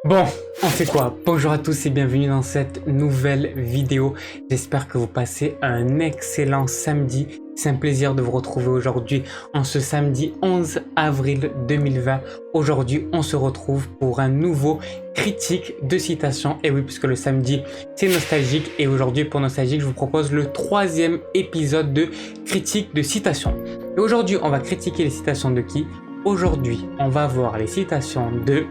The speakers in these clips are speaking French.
Bon, on fait quoi? Bonjour à tous et bienvenue dans cette nouvelle vidéo. J'espère que vous passez un excellent samedi. C'est un plaisir de vous retrouver aujourd'hui en ce samedi 11 avril 2020. Aujourd'hui, on se retrouve pour un nouveau critique de citation. Et oui, puisque le samedi, c'est nostalgique. Et aujourd'hui, pour nostalgique, je vous propose le 3e épisode de critique de citation. Et aujourd'hui, on va critiquer les citations de qui? Aujourd'hui, on va voir les citations de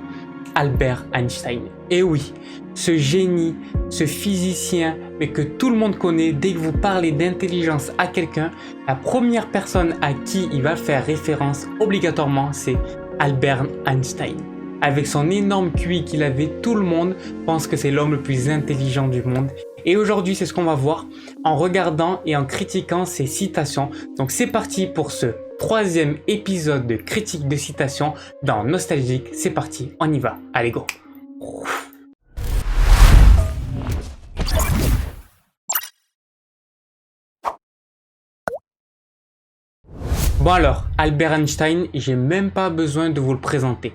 Albert Einstein. Et oui, ce génie, ce physicien, mais que tout le monde connaît. Dès que vous parlez d'intelligence à quelqu'un, la première personne à qui il va faire référence obligatoirement, c'est Albert Einstein. Avec son énorme QI qu'il avait, tout le monde pense que c'est l'homme le plus intelligent du monde. Et aujourd'hui, c'est ce qu'on va voir en regardant et en critiquant ses citations. Donc c'est parti pour ce 3e épisode de critique de citation dans Nostalgique. C'est parti, on y va. Allez, go. Bon alors, Albert Einstein, j'ai même pas besoin de vous le présenter.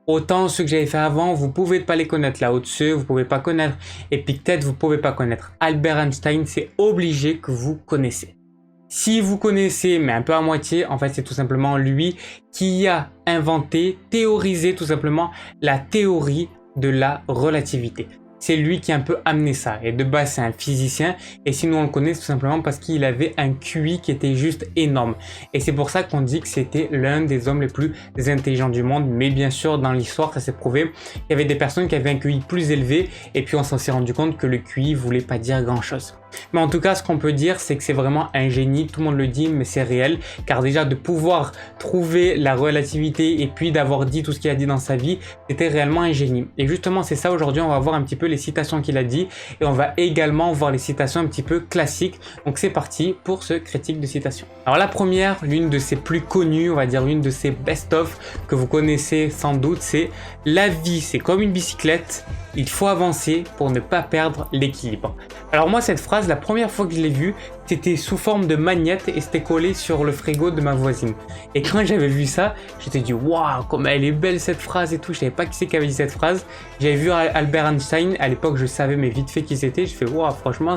Autant ceux que j'avais fait avant, vous pouvez pas les connaître. Lao Tzu, vous pouvez pas connaître. Épictète, vous pouvez pas connaître. Albert Einstein, c'est obligé que vous connaissez. Si vous connaissez, mais un peu à moitié, en fait, c'est tout simplement lui qui a inventé, théorisé tout simplement la théorie de la relativité. C'est lui qui a un peu amené ça. Et de base, c'est un physicien. Et sinon, on le connaît tout simplement parce qu'il avait un QI qui était juste énorme. Et c'est pour ça qu'on dit que c'était l'un des hommes les plus intelligents du monde. Mais bien sûr, dans l'histoire, ça s'est prouvé. Il y avait des personnes qui avaient un QI plus élevé. Et puis, on s'en s'est rendu compte que le QI voulait pas dire grand-chose. Mais en tout cas, ce qu'on peut dire, c'est que c'est vraiment un génie. Tout le monde le dit, mais c'est réel. Car déjà, de pouvoir trouver la relativité et puis d'avoir dit tout ce qu'il a dit dans sa vie, c'était réellement un génie. Et justement, c'est ça aujourd'hui. On va voir un petit peu les citations qu'il a dit. Et on va également voir les citations un petit peu classiques. Donc c'est parti pour ce critique de citation. Alors la première, l'une de ses plus connues, on va dire l'une de ses best-of que vous connaissez sans doute, c'est « La vie, c'est comme une bicyclette. Il faut avancer pour ne pas perdre l'équilibre. » Alors moi, cette phrase, la première fois que je l'ai vue, c'était sous forme de magnète et c'était collé sur le frigo de ma voisine. Et quand j'avais vu ça, j'étais dit « Waouh, comme elle est belle cette phrase et tout. » Je savais pas qui c'est qui avait dit cette phrase. J'avais vu Albert Einstein. À l'époque, je savais mais vite fait qui c'était. Je fais « Waouh, franchement,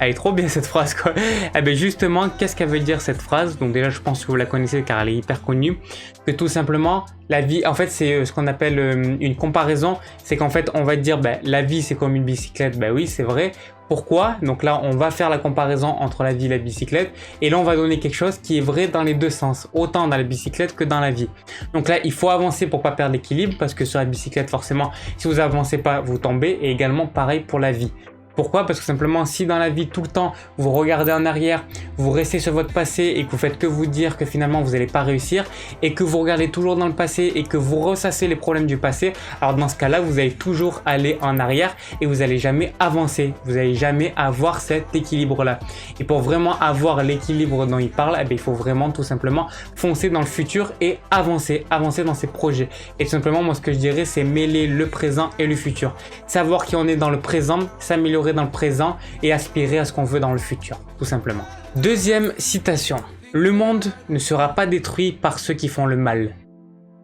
elle est trop bien cette phrase quoi. » Eh ben justement, qu'est-ce qu'elle veut dire cette phrase? Donc déjà, je pense que vous la connaissez car elle est hyper connue. Que tout simplement, la vie, en fait, c'est ce qu'on appelle une comparaison. C'est qu'en fait, on va dire, la vie, c'est comme une bicyclette. Ben oui, c'est vrai. Pourquoi? Donc là, on va faire la comparaison entre la vie et la bicyclette. Et là, on va donner quelque chose qui est vrai dans les deux sens. Autant dans la bicyclette que dans la vie. Donc là, il faut avancer pour pas perdre l'équilibre. Parce que sur la bicyclette, forcément, si vous avancez pas, vous tombez. Et également, pareil pour la vie. Pourquoi? Parce que simplement, si dans la vie, tout le temps, vous regardez en arrière, vous restez sur votre passé et que vous faites que vous dire que finalement, vous n'allez pas réussir et que vous regardez toujours dans le passé et que vous ressassez les problèmes du passé, alors dans ce cas-là, vous allez toujours aller en arrière et vous n'allez jamais avancer. Vous n'allez jamais avoir cet équilibre-là. Et pour vraiment avoir l'équilibre dont il parle, il faut vraiment tout simplement foncer dans le futur et avancer dans ses projets. Et tout simplement, moi, ce que je dirais, c'est mêler le présent et le futur. Savoir qui on est dans le présent, s'améliorer dans le présent et aspirer à ce qu'on veut dans le futur, tout simplement. Deuxième citation. Le monde ne sera pas détruit par ceux qui font le mal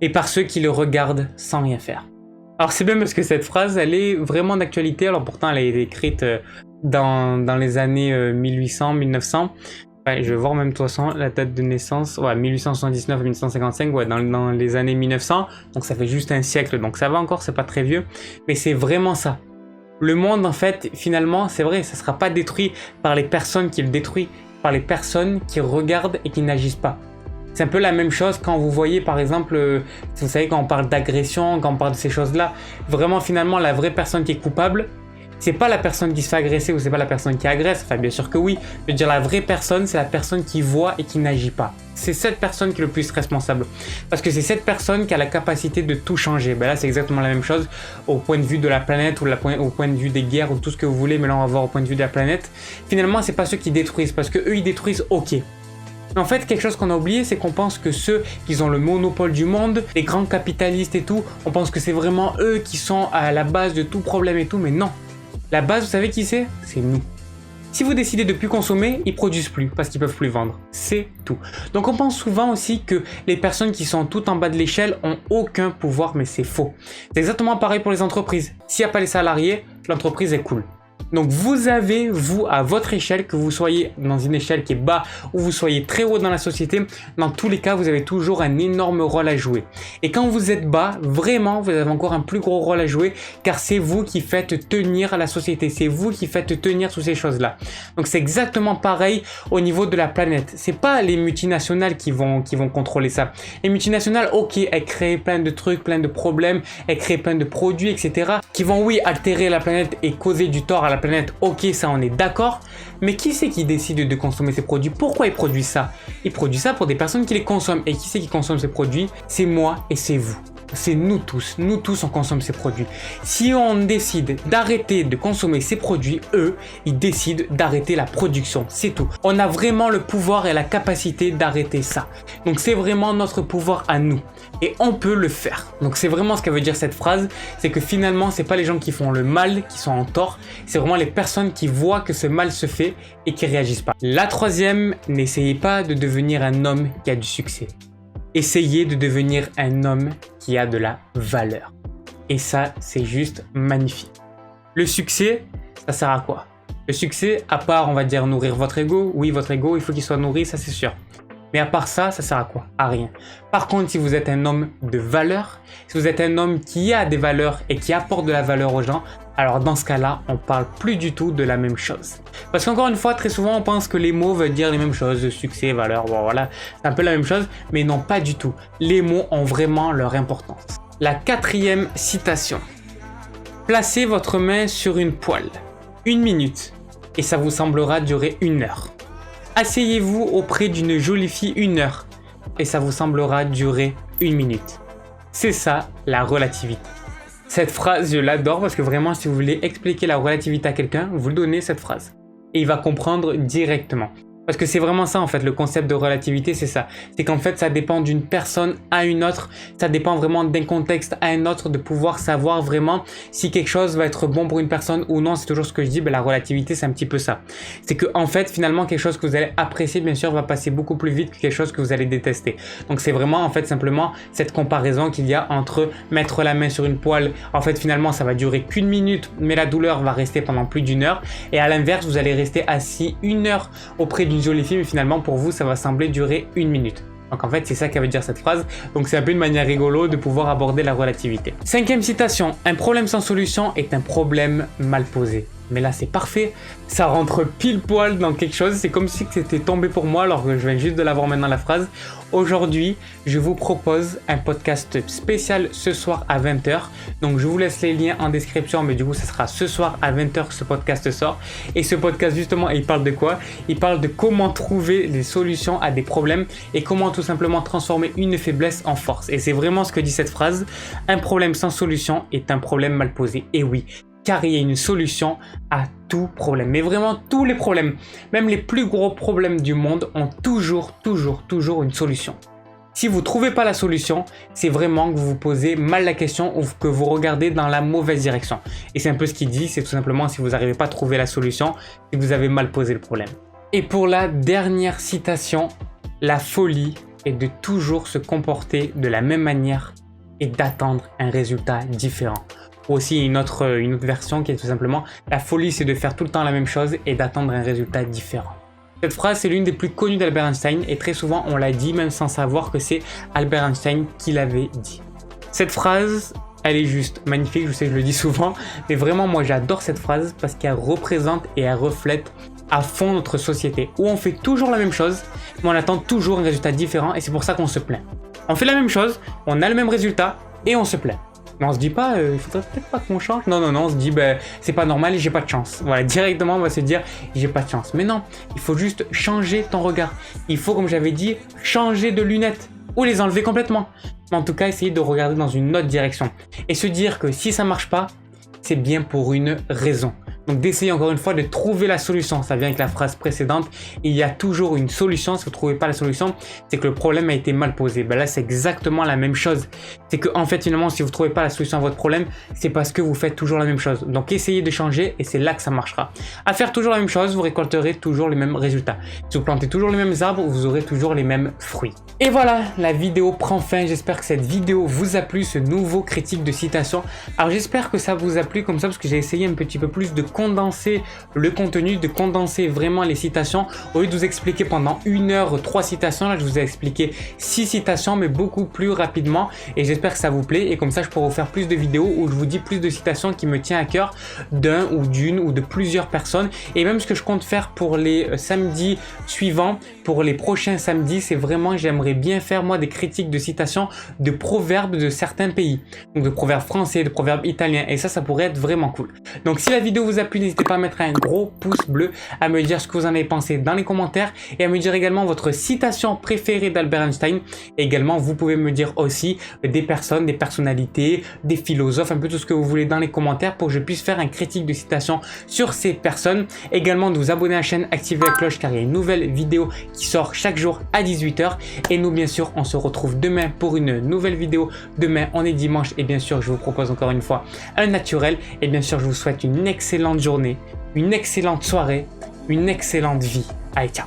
et par ceux qui le regardent sans rien faire. Alors c'est bien parce que cette phrase, elle est vraiment d'actualité. Alors pourtant, elle a été écrite dans les années 1800, 1900. Ouais, je vais voir même de toute façon la date de naissance, 1879 à 1955, dans les années 1900. Donc ça fait juste un siècle, donc ça va encore, c'est pas très vieux. Mais c'est vraiment ça. Le monde, en fait, finalement, c'est vrai, ça ne sera pas détruit par les personnes qui le détruisent, par les personnes qui regardent et qui n'agissent pas. C'est un peu la même chose quand vous voyez, par exemple, vous savez, quand on parle d'agression, quand on parle de ces choses-là, vraiment, finalement, la vraie personne qui est coupable, c'est pas la personne qui se fait agresser ou c'est pas la personne qui agresse, enfin bien sûr que oui, je veux dire la vraie personne c'est la personne qui voit et qui n'agit pas. C'est cette personne qui est le plus responsable. Parce que c'est cette personne qui a la capacité de tout changer. Là c'est exactement la même chose au point de vue de la planète ou au point de vue des guerres ou tout ce que vous voulez, mais là on va voir au point de vue de la planète. Finalement c'est pas ceux qui détruisent parce que eux ils détruisent ok. En fait, quelque chose qu'on a oublié, c'est qu'on pense que ceux qui ont le monopole du monde, les grands capitalistes et tout, on pense que c'est vraiment eux qui sont à la base de tout problème et tout, mais non. La base, vous savez qui c'est? C'est nous. Si vous décidez de plus consommer, ils produisent plus parce qu'ils peuvent plus vendre. C'est tout. Donc on pense souvent aussi que les personnes qui sont tout en bas de l'échelle ont aucun pouvoir, mais c'est faux. C'est exactement pareil pour les entreprises. S'il n'y a pas les salariés, l'entreprise est cool. Donc vous avez, vous, à votre échelle, que vous soyez dans une échelle qui est bas ou vous soyez très haut dans la société, dans tous les cas, vous avez toujours un énorme rôle à jouer. Et quand vous êtes bas, vraiment, vous avez encore un plus gros rôle à jouer car c'est vous qui faites tenir la société, c'est vous qui faites tenir toutes ces choses-là. Donc c'est exactement pareil au niveau de la planète. C'est pas les multinationales qui vont contrôler ça. Les multinationales, ok, elles créent plein de trucs, plein de problèmes, elles créent plein de produits, etc. qui vont, oui, altérer la planète et causer du tort à la planète, ok, ça on est d'accord, mais qui c'est qui décide de consommer ces produits? Pourquoi ils produisent ça? Ils produisent ça pour des personnes qui les consomment. Et qui c'est qui consomme ces produits? C'est moi et c'est vous. C'est nous tous on consomme ces produits. Si on décide d'arrêter de consommer ces produits, eux, ils décident d'arrêter la production, c'est tout. On a vraiment le pouvoir et la capacité d'arrêter ça. Donc c'est vraiment notre pouvoir à nous. Et on peut le faire. Donc c'est vraiment ce que veut dire cette phrase, c'est que finalement c'est pas les gens qui font le mal qui sont en tort, c'est vraiment les personnes qui voient que ce mal se fait et qui réagissent pas. La troisième, n'essayez pas de devenir un homme qui a du succès. Essayez de devenir un homme qui a de la valeur. Et ça, c'est juste magnifique. Le succès, ça sert à quoi? Le succès, à part, on va dire, nourrir votre ego, oui, votre ego, il faut qu'il soit nourri, ça c'est sûr. Mais à part ça, ça sert à quoi? À rien. Par contre, si vous êtes un homme de valeur, si vous êtes un homme qui a des valeurs et qui apporte de la valeur aux gens, alors dans ce cas-là, on parle plus du tout de la même chose. Parce qu'encore une fois, très souvent, on pense que les mots veulent dire les mêmes choses, succès, valeur, bon voilà, c'est un peu la même chose, mais non, pas du tout. Les mots ont vraiment leur importance. La quatrième citation. Placez votre main sur une poêle, 1 minute, et ça vous semblera durer 1 heure. Asseyez-vous auprès d'une jolie fille 1 heure, et ça vous semblera durer 1 minute. C'est ça, la relativité. Cette phrase, je l'adore parce que vraiment, si vous voulez expliquer la relativité à quelqu'un, vous lui donnez cette phrase. Et il va comprendre directement. Parce que c'est vraiment ça en fait, le concept de relativité, c'est ça. C'est qu'en fait, ça dépend d'une personne à une autre, ça dépend vraiment d'un contexte à un autre, de pouvoir savoir vraiment si quelque chose va être bon pour une personne ou non. C'est toujours ce que je dis, la relativité, c'est un petit peu ça. C'est que en fait, finalement, quelque chose que vous allez apprécier, bien sûr, va passer beaucoup plus vite que quelque chose que vous allez détester. Donc c'est vraiment en fait simplement cette comparaison qu'il y a entre mettre la main sur une poêle. En fait, finalement, ça va durer qu'1 minute, mais la douleur va rester pendant plus d'1 heure. Et à l'inverse, vous allez rester assis 1 heure auprès d'une jolie fille, mais finalement pour vous ça va sembler durer 1 minute. Donc en fait c'est ça qu'elle veut dire cette phrase, donc c'est un peu une manière rigolo de pouvoir aborder la relativité. 5e citation, un problème sans solution est un problème mal posé. Mais là c'est parfait, ça rentre pile poil dans quelque chose, c'est comme si c'était tombé pour moi alors que je viens juste de l'avoir maintenant la phrase. Aujourd'hui, je vous propose un podcast spécial ce soir à 20h. Donc je vous laisse les liens en description, mais du coup ça sera ce soir à 20h que ce podcast sort. Et ce podcast justement, il parle de quoi? Il parle de comment trouver des solutions à des problèmes et comment tout simplement transformer une faiblesse en force. Et c'est vraiment ce que dit cette phrase, un problème sans solution est un problème mal posé. Et oui, car il y a une solution à tout problème. Mais vraiment tous les problèmes, même les plus gros problèmes du monde ont toujours une solution. Si vous ne trouvez pas la solution, c'est vraiment que vous vous posez mal la question ou que vous regardez dans la mauvaise direction. Et c'est un peu ce qu'il dit, c'est tout simplement si vous n'arrivez pas à trouver la solution, c'est que vous avez mal posé le problème. Et pour la dernière citation, la folie est de toujours se comporter de la même manière et d'attendre un résultat différent. Aussi une autre version qui est tout simplement la folie c'est de faire tout le temps la même chose et d'attendre un résultat différent. Cette phrase c'est l'une des plus connues d'Albert Einstein et très souvent on l'a dit même sans savoir que c'est Albert Einstein qui l'avait dit. Cette phrase elle est juste magnifique, je sais que je le dis souvent, mais vraiment moi j'adore cette phrase parce qu'elle représente et elle reflète à fond notre société où on fait toujours la même chose mais on attend toujours un résultat différent et c'est pour ça qu'on se plaint. On fait la même chose, on a le même résultat et on se plaint. Mais on se dit pas, il faudrait peut-être pas qu'on change. Non, on se dit, c'est pas normal et j'ai pas de chance. Voilà, directement, on va se dire, j'ai pas de chance. Mais non, il faut juste changer ton regard. Il faut, comme j'avais dit, changer de lunettes ou les enlever complètement. Mais en tout cas, essayer de regarder dans une autre direction. Et se dire que si ça marche pas, c'est bien pour une raison. Donc d'essayer encore une fois de trouver la solution. Ça vient avec la phrase précédente. Il y a toujours une solution. Si vous ne trouvez pas la solution, c'est que le problème a été mal posé. Là, c'est exactement la même chose. c'est que en fait finalement si vous ne trouvez pas la solution à votre problème, c'est parce que vous faites toujours la même chose. Donc essayez de changer et c'est là que ça marchera. À faire toujours la même chose, vous récolterez toujours les mêmes résultats. Si vous plantez toujours les mêmes arbres, vous aurez toujours les mêmes fruits. Et voilà, la vidéo prend fin. J'espère que cette vidéo vous a plu, ce nouveau critique de citation. Alors j'espère que ça vous a plu comme ça parce que j'ai essayé un petit peu plus de condenser le contenu, de condenser vraiment les citations. Au lieu de vous expliquer pendant 1 heure 3 citations, là je vous ai expliqué 6 citations mais beaucoup plus rapidement et j'espère que ça vous plaît et comme ça je pourrai vous faire plus de vidéos où je vous dis plus de citations qui me tient à cœur d'un ou d'une ou de plusieurs personnes. Et même ce que je compte faire pour les samedis suivants, pour les prochains samedis, c'est vraiment j'aimerais bien faire moi des critiques de citations de proverbes de certains pays, donc de proverbes français, de proverbes italiens, et ça pourrait être vraiment cool. Donc si la vidéo vous a plu, n'hésitez pas à mettre un gros pouce bleu, à me dire ce que vous en avez pensé dans les commentaires et à me dire également votre citation préférée d'Albert Einstein. Et également vous pouvez me dire aussi des personnes, des personnalités, des philosophes, un peu tout ce que vous voulez dans les commentaires pour que je puisse faire un critique de citation sur ces personnes. Également de vous abonner à la chaîne, activer la cloche car il y a une nouvelle vidéo qui sort chaque jour à 18 h. Et nous bien sûr on se retrouve demain pour une nouvelle vidéo. Demain on est dimanche et bien sûr je vous propose encore une fois un naturel. Et bien sûr je vous souhaite une excellente journée, une excellente soirée, une excellente vie. Allez ciao.